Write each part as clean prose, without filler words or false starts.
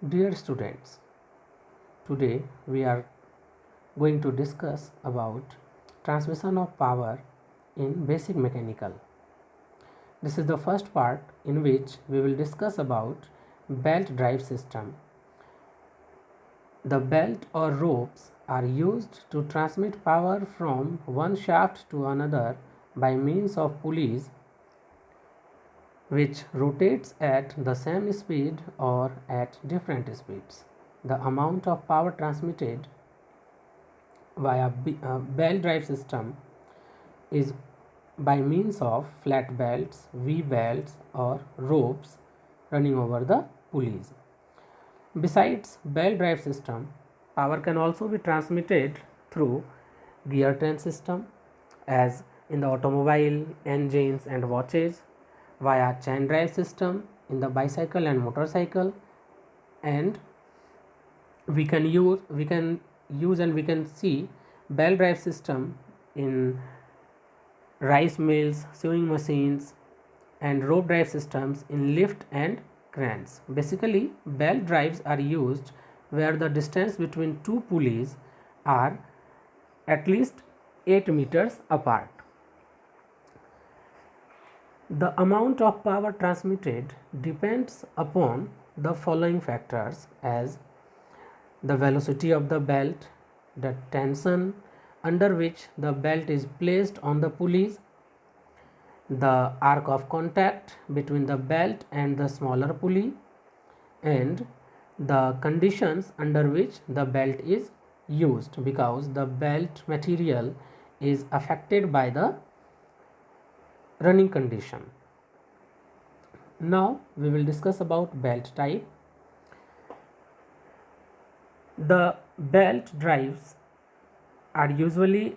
Dear students, today we are going to discuss about transmission of power in basic mechanical. This is the first part in which we will discuss about belt drive system. The belt or ropes are used to transmit power from one shaft to another by means of pulleys which rotates at the same speed or at different speeds. The amount of power transmitted via belt drive system is by means of flat belts, V belts or ropes running over the pulleys. Besides belt drive system, power can also be transmitted through gear train system as in the automobile, engines and watches, via chain drive system in the bicycle and motorcycle, and we can see belt drive system in rice mills, sewing machines and rope drive systems in lift and cranes. Basically, belt drives are used where the distance between two pulleys are at least 8 meters apart. The amount of power transmitted depends upon the following factors as the velocity of the belt, the tension under which the belt is placed on the pulleys, the arc of contact between the belt and the smaller pulley, and the conditions under which the belt is used, because the belt material is affected by the running condition. Now we will discuss about belt type. The belt drives are usually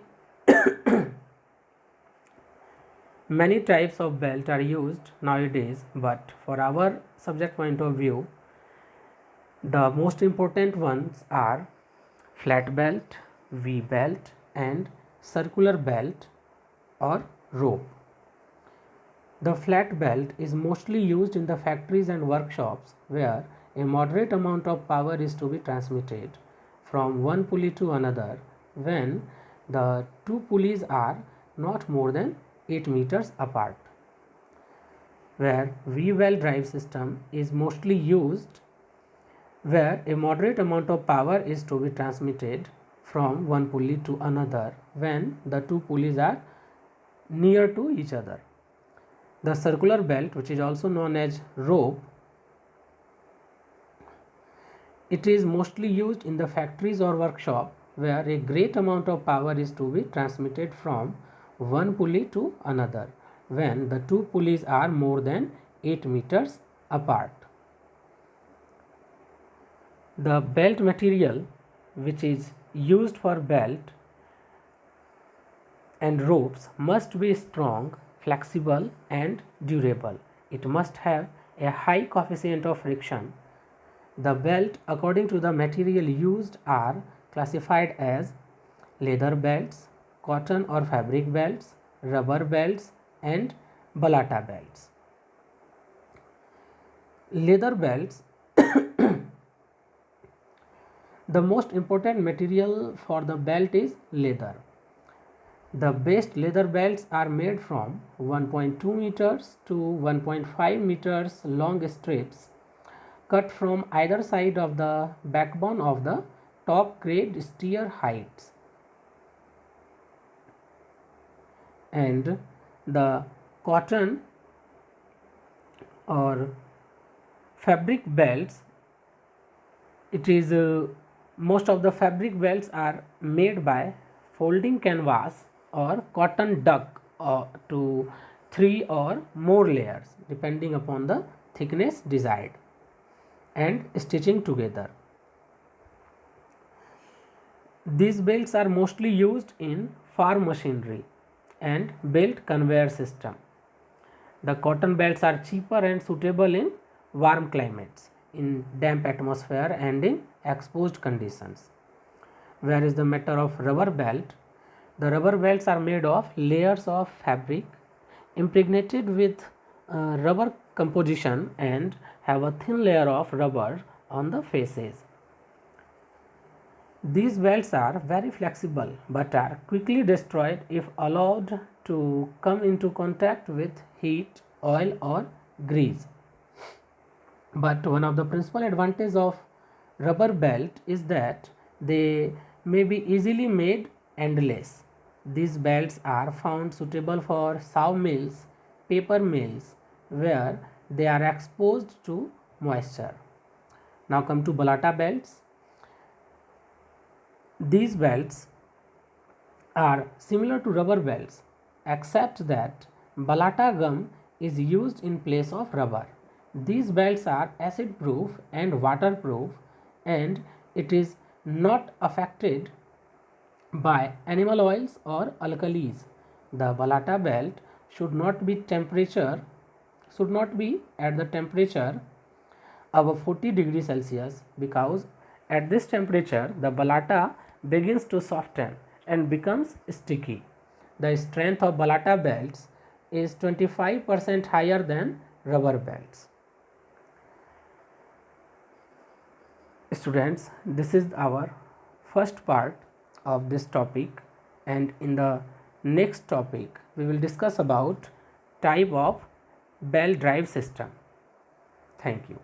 many types of belt are used nowadays, but for our subject point of view, the most important ones are flat belt, V belt and circular belt or rope. The flat belt is mostly used in the factories and workshops where a moderate amount of power is to be transmitted from one pulley to another when the two pulleys are not more than 8 meters apart. Where V-well drive system is mostly used where a moderate amount of power is to be transmitted from one pulley to another when the two pulleys are near to each other. The circular belt, which is also known as rope, it is mostly used in the factories or workshop where a great amount of power is to be transmitted from one pulley to another when the two pulleys are more than 8 meters apart. The belt material which is used for belt and ropes must be strong, flexible and durable. It must have a high coefficient of friction. The belt according to the material used are classified as leather belts, cotton or fabric belts, rubber belts and balata belts. Leather belts, the most important material for the belt is leather. The best leather belts are made from 1.2 meters to 1.5 meters long strips cut from either side of the backbone of the top grade steer heights, and the cotton or fabric belts, it is most of the fabric belts are made by folding canvas or cotton duck to 3 or more layers depending upon the thickness desired and stitching together. These belts are mostly used in farm machinery and belt conveyor system. The cotton belts are cheaper and suitable in warm climates, in damp atmosphere and in exposed conditions. Whereas the matter of rubber belt, the rubber belts are made of layers of fabric impregnated with rubber composition and have a thin layer of rubber on the faces. These belts are very flexible but are quickly destroyed if allowed to come into contact with heat, oil or grease. But one of the principal advantages of rubber belt is that they may be easily made endless. These belts are found suitable for sawmills, paper mills, where they are exposed to moisture. Now come to balata belts. These belts are similar to rubber belts except that balata gum is used in place of rubber. These belts are acid proof and waterproof, and it is not affected by animal oils or alkalis. The balata belt should not be at the temperature above 40 degrees Celsius, because at this temperature the balata begins to soften and becomes sticky. The strength of balata belts is 25% higher than rubber belts. Students, this is our first part of this topic, and in the next topic we will discuss about type of belt drive system. Thank you.